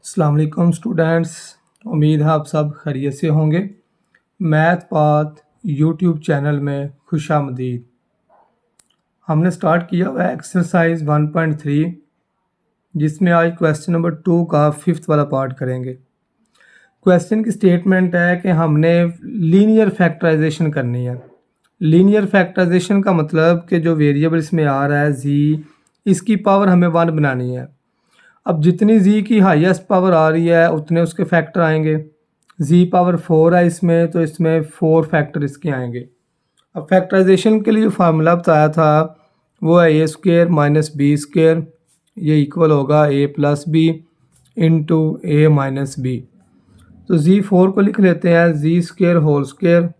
अस्सलाम वालेकुम स्टूडेंट्स। उम्मीद है आप सब खैरियत से होंगे। मैथ पाथ यूट्यूब चैनल में खुशामदीद। हमने स्टार्ट किया हुआ है एक्सरसाइज 1.3 जिसमें आज क्वेश्चन नंबर 2 का 5th वाला पार्ट करेंगे। क्वेश्चन की स्टेटमेंट है कि हमने लीनियर फैक्टराइजेशन करनी है। लीनियर फैक्टराइजेशन का मतलब कि जो वेरिएबल इसमें आ रहा है जी, इसकी पावर हमें 1 बनानी है। अब जितनी जी की हाईएस्ट पावर आ रही है उतने उसके फैक्टर आएंगे। जी पावर 4 है इसमें, तो इसमें 4 फैक्टर इसके आएंगे। अब फैक्टराइजेशन के लिए जो फार्मूला बताया था वो है ए स्क्वेयर माइनस बी स्क्वेयर, ये इक्वल होगा ए plus B into A minus B. तो जी4 को लिख लेते हैं जी स्क्वेयर होल स्क्वेयर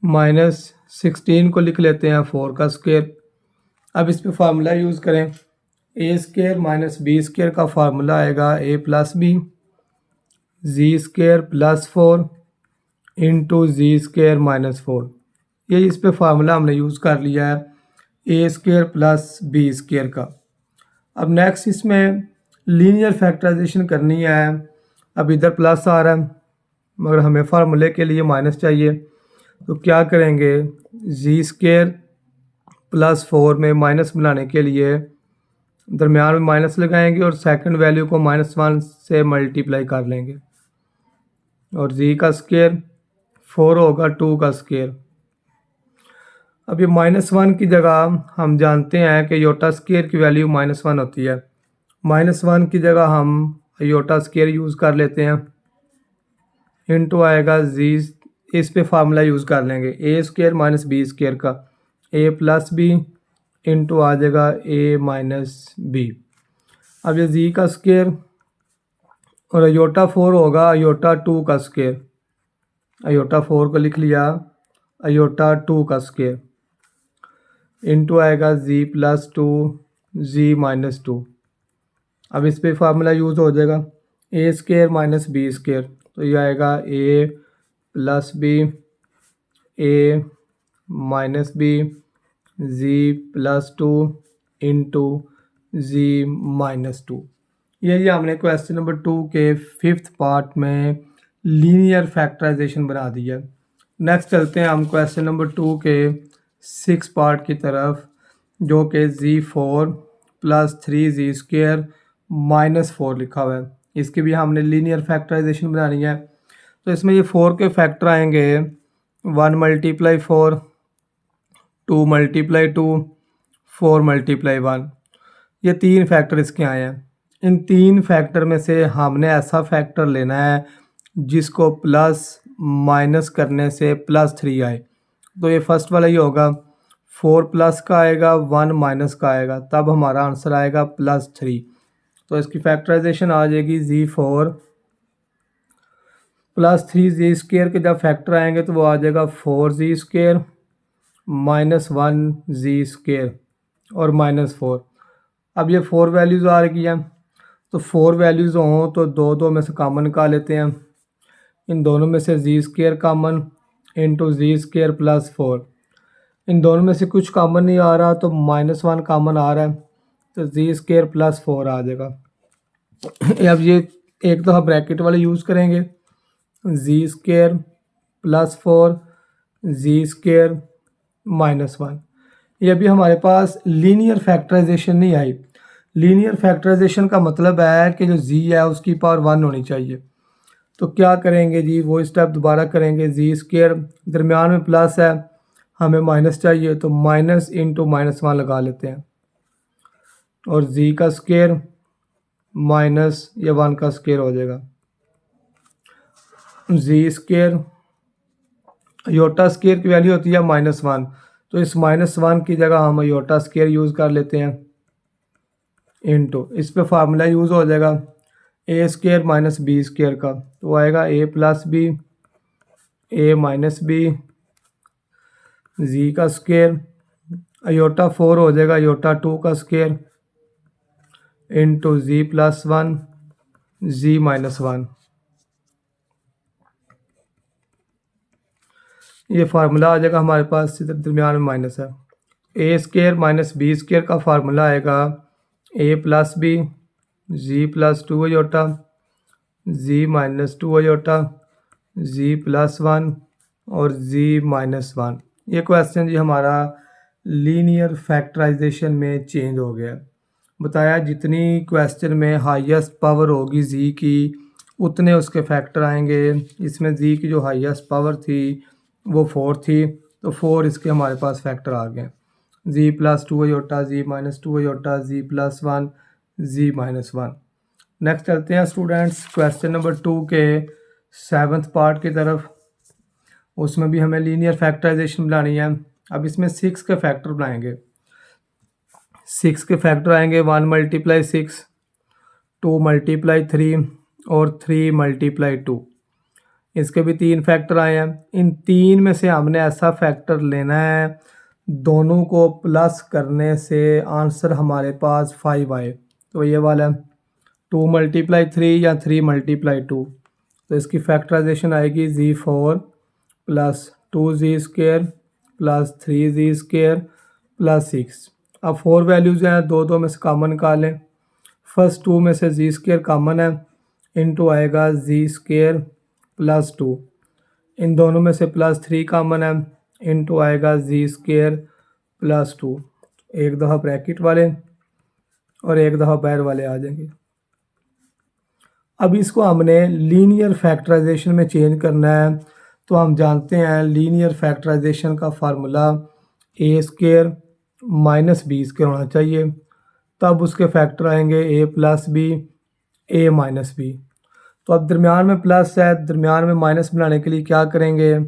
माइनस 16 को लिख लेते हैं 4 का स्क्वेयर। अब इस पर फार्मूला यूज़ करें। ए स्क्वेयर माइनस बी स्क्वेयर का फार्मूला आएगा ए प्लस बी जी स्क्वेयर प्लस 4 इंटू जी स्क्वेयर माइनस 4। ये इस पे फार्मूला हमने यूज़ कर लिया है ए स्क्वेयर प्लस बी स्क्वेयर का। अब नेक्स्ट इसमें लीनियर फैक्टराइजेशन करनी है। अब इधर प्लस आ रहा है मगर हमें फार्मूले के लिए माइनस चाहिए, तो क्या करेंगे, जी स्क्वेयर प्लस 4 में माइनस बनाने के लिए दरमियान में माइनस लगाएंगे और सेकंड वैल्यू को -1 से मल्टीप्लाई कर लेंगे और जी का स्क्वायर 4 होगा 2 का स्क्वायर। अब ये -1 की जगह हम जानते हैं कि योटा स्क्वायर की वैल्यू -1 होती है। -1 की जगह हम योटा स्क्वायर यूज़ कर लेते हैं, इनटू आएगा जी, इस पे फार्मूला यूज़ कर लेंगे ए स्क्वायर माइनस बी स्क्वायर का ए प्लस बी इंटू आ जाएगा ए माइनस बी। अब ये जी का स्क्वायर और अयोटा 4 होगा अयोटा 2 का स्क्वायर। अयोटा 4 को लिख लिया अयोटा 2 का स्क्वायर इंटू आएगा जी प्लस 2 जी माइनस 2। अब इस पे फार्मूला यूज़ हो जाएगा ए स्क्वायर माइनस बी स्क्वायर, तो ये आएगा ए प्लस बी ए माइनस बी जी प्लस 2 इंटू जी माइनस 2। ये हमने क्वेश्चन नंबर 2 के 5th पार्ट में लीनियर फैक्टराइजेशन बना दिया। नेक्स्ट चलते हैं हम क्वेश्चन नंबर 2 के 6 पार्ट की तरफ, जो कि जी4 प्लस 3 जी स्क्वेयर माइनस 4 लिखा हुआ है। इसकी भी हमने लीनियर फैक्टराइजेशन बनानी है। तो इसमें ये 4 के फैक्टर आएंगे 1 मल्टीप्लाई 4, 2 मल्टीप्लाई 2, 4 मल्टीप्लाई 1। ये 3 फैक्टर इसके आए हैं। इन 3 फैक्टर में से हमने ऐसा फैक्टर लेना है जिसको प्लस माइनस करने से +3 आए। तो ये फर्स्ट वाला ही होगा, 4 प्लस का आएगा 1 माइनस का आएगा, तब हमारा आंसर आएगा +3। तो इसकी फैक्टराइजेशन आ जाएगी जी4 प्लस 3 जी स्क्वेयर के जब फैक्टर आएंगे तो वो आ जाएगा 4 जी स्क्वेयर माइनस 1 जी स्क्वेयर और -4। अब ये 4 वैल्यूज़ आ रही हैं, तो 4 वैल्यूज़ हों तो दो में से कॉमन निकाल लेते हैं। इन दोनों में से जी स्क्वेयर कॉमन इंटू जी स्क्वेयर प्लस 4। इन दोनों में से कुछ कॉमन नहीं आ रहा तो -1 कॉमन आ रहा है, तो जी स्क्वेयर प्लस 4 आ जाएगा। अब ये एक तो हम ब्रैकेट वाले यूज़ करेंगे, जी स्क्वेयर प्लस 4 जी स्क्वेयर -1। ये अभी हमारे पास लीनियर फैक्टराइजेशन नहीं आई। लीनियर फैक्टराइजेशन का मतलब है कि जो जी है उसकी पावर 1 होनी चाहिए। तो क्या करेंगे जी, वो स्टेप दोबारा करेंगे। जी स्क्वेयर दरमियान में प्लस है, हमें माइनस चाहिए, तो माइनस इंटू -1 लगा लेते हैं और जी का स्क्वेयर माइनस ये 1 का स्क्वेयर हो जाएगा। जी स्क्वेयर योटा स्क्वेयर की वैल्यू होती है -1, तो इस -1 की जगह हम योटा स्क्वेयर यूज़ कर लेते हैं इंटू, इस पे फार्मूला यूज़ हो जाएगा ए स्क्वेयर माइनस बी स्क्वेयर का, तो आएगा ए प्लस बी ए माइनस बी जी का स्क्वेयर अयोटा 4 हो जाएगा अयोटा 2 का स्क्वेयर इंटू जी प्लस 1 जी माइनस 1। ये फार्मूला आ जाएगा हमारे पास, इधर दरमियान में माइनस है। ए स्क्वेयर माइनस बी स्क्वेयर का फार्मूला आएगा ए प्लस बी जी प्लस 2 आयोटा, जी माइनस 2 आयोटा, जी प्लस 1 और जी माइनस 1। ये क्वेश्चन जी हमारा लीनियर फैक्टराइजेशन में चेंज हो गया। बताया जितनी क्वेश्चन में हाईएस्ट पावर होगी जी की उतने उसके फैक्टर आएंगे। इसमें जी की जो हाईएस्ट पावर थी वो 4 थी, तो 4 इसके हमारे पास फैक्टर आ गए। जी प्लस 2 आयोटा, जी माइनस 2 आयोटा, जी प्लस 1, जी माइनस 1। नेक्स्ट चलते हैं स्टूडेंट्स क्वेश्चन नंबर 2 के 7th पार्ट की तरफ। उसमें भी हमें लीनियर फैक्टराइजेशन बनानी है। अब इसमें 6 के फैक्टर बनाएंगे। 6 के फैक्टर आएंगे 1 मल्टीप्लाई 6, 2 मल्टीप्लाई 3 और 3 मल्टीप्लाई 2। इसके भी 3 फैक्टर आए हैं। इन 3 में से हमने ऐसा फैक्टर लेना है दोनों को प्लस करने से आंसर हमारे पास 5 आए। तो ये वाला 2 मल्टीप्लाई 3 या 3 मल्टीप्लाई 2। तो इसकी फैक्टराइजेशन आएगी z4 plus 2z square plus 3z square plus 6। अब 4 वैल्यूज़ हैं, दो में से कॉमन निकालें। फर्स्ट 2 में से जी स्क्र कॉमन है, इनटू आएगा जी स्क्र प्लस 2। इन दोनों में से प्लस 3 कॉमन है, इनटू आएगा जी स्क्र प्लस 2। एक दफ़ा ब्रैकेट वाले और एक दफ़ा बाहर वाले आ जाएंगे। अब इसको हमने लीनियर फैक्टराइजेशन में चेंज करना है। तो हम जानते हैं लीनियर फैक्टराइजेशन का फार्मूला ए स्क्र माइनस बी स्क्र होना चाहिए। तब उसके फैक्टर आएंगे ए प्लस बी, ए माइनस बी। तो अब दरमियान में प्लस है, दरमियान में माइनस बनाने के लिए क्या करेंगे,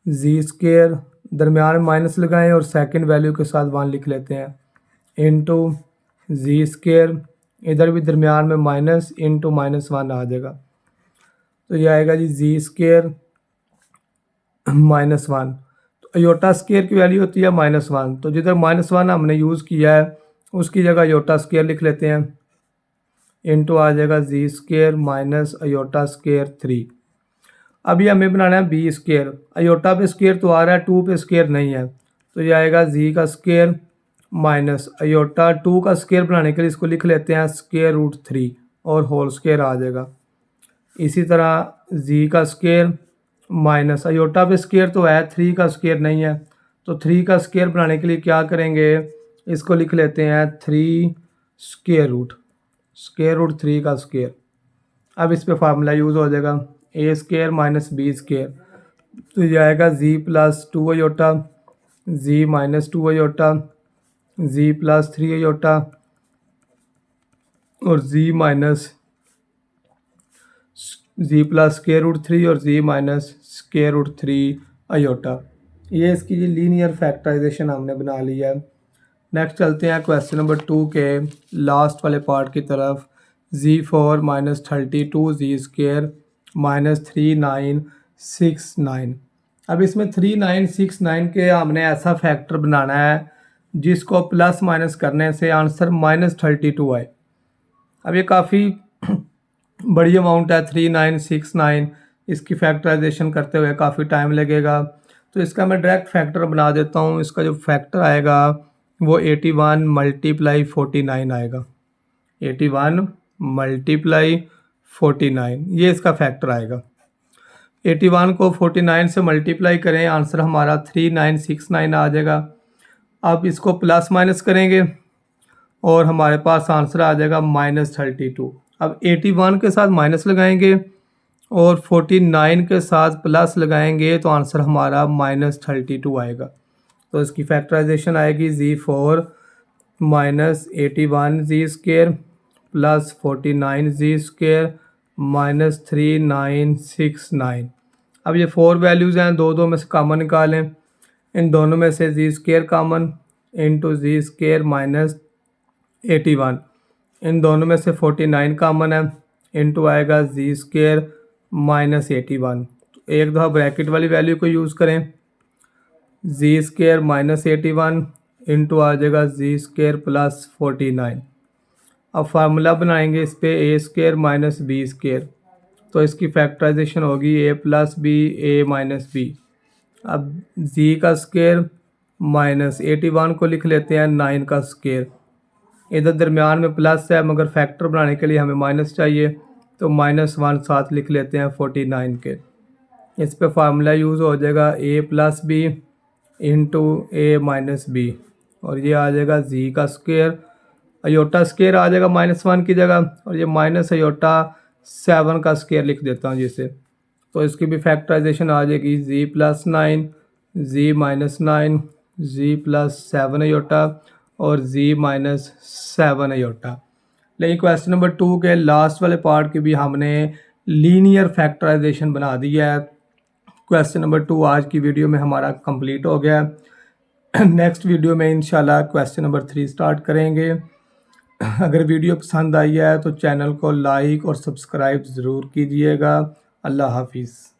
जी स्क्र दरमियान में माइनस लगाएं और सेकंड वैल्यू के साथ 1 लिख लेते हैं, इनटू जी स्क्र इधर भी दरमियान में माइनस इनटू माइनस 1 आ जाएगा। तो ये आएगा जी जी स्क्र माइनस 1। तो अयोटा स्क्र की वैल्यू होती है -1। तो जिधर -1 हमने यूज़ किया है उसकी जगह अयोटा स्क्र लिख लेते हैं, इनटू आ जाएगा g square minus iota square 3। अभी हमें बनाना है बी स्क्र। अयोटा पे स्क्र तो आ रहा है, 2 पे स्क्र नहीं है। तो ये आएगा जी का स्क्र माइनस अयोटा 2 का स्क्र बनाने के लिए इसको लिख लेते हैं √3 और होल स्क्र आ जाएगा। इसी तरह जी का स्क्र माइनस अयोटा पे स्क्र तो है, 3 का स्क्र नहीं है। तो 3 का स्क्र बनाने के लिए क्या करेंगे, इसको लिख लेते हैं 3 स्क्र√3 का स्क्र। अब इस पे फार्मूला यूज़ हो जाएगा ए स्क्र माइनस बी स्क्र। तो ये आएगा जी प्लस 2 आयोटा, जी माइनस 2 आयोटा, जी प्लस 3 आयोटा और जी प्लस √3 और जी माइनस √3 आयोटा। ये इसकी जी लीनियर फैक्टराइजेशन हमने बना लिया है। नेक्स्ट चलते हैं क्वेश्चन नंबर 2 के लास्ट वाले पार्ट की तरफ। z4 minus 32 g square minus 3969। अब इसमें 3969 के हमने ऐसा फैक्टर बनाना है जिसको प्लस माइनस करने से आंसर -32 आए। अब ये काफ़ी बड़ी अमाउंट है 3969, इसकी फैक्टराइजेशन करते हुए काफ़ी टाइम लगेगा। तो इसका मैं डायरेक्ट फैक्टर बना देता हूँ। इसका जो फैक्टर आएगा वो 81 मल्टीप्लाई 49 आएगा, 81 मल्टीप्लाई 49 ये इसका फैक्टर आएगा। 81 को 49 से मल्टीप्लाई करें, आंसर हमारा 3969 आ जाएगा। अब इसको प्लस माइनस करेंगे और हमारे पास आंसर आ जाएगा -32। अब 81 के साथ माइनस लगाएंगे और 49 के साथ प्लस लगाएंगे तो आंसर हमारा -32 आएगा। तो इसकी फैक्टराइजेशन आएगी z4 minus 81 g square plus 49 g square minus 3969। अब ये 4 वैल्यूज़ हैं, दो में से कॉमन निकालें। इन दोनों में से g square common, into g square minus 81। इन दोनों में से 49 कॉमन है, इनटू आएगा जी स्क्र माइनस 81। तो एक दफ़ा ब्रैकेट वाली वैल्यू को यूज़ करें, जी स्क्र माइनस 81 इनटू आ जाएगा जी स्क्र प्लस 49। अब फार्मूला बनाएंगे इस पे ए स्क्र माइनस बी स्क्र। तो इसकी फैक्टराइजेशन होगी ए प्लस बी, ए माइनस बी। अब जी का स्क्र माइनस 81 को लिख लेते हैं 9 का स्क्र, इधर दरमियान में प्लस है मगर फैक्टर बनाने के लिए हमें माइनस चाहिए, तो -1 साथ लिख लेते हैं 49 के। इस पे फार्मूला यूज़ हो जाएगा a plus B into A minus B, और ये आ जाएगा जी का स्क्वायर, अयोटा स्क्वायर आ जाएगा -1 की जगह, और ये माइनस अयोटा 7 का स्क्वायर लिख देता हूँ जिसे, तो इसकी भी फैक्टराइजेशन आ जाएगी जी प्लस 9 जी माइनस 9 जी प्लस 7 अयोटा और जी माइनस 7 अयोटा। लेकिन क्वेश्चन नंबर 2 के लास्ट वाले पार्ट की भी हमने लीनियर फैक्टराइजेशन बना दिया है। क्वेश्चन नंबर 2 आज की वीडियो में हमारा कंप्लीट हो गया है। नेक्स्ट वीडियो में इंशाल्लाह क्वेश्चन नंबर 3 स्टार्ट करेंगे। अगर वीडियो पसंद आई है तो चैनल को लाइक और सब्सक्राइब ज़रूर कीजिएगा। अल्लाह हाफिज़।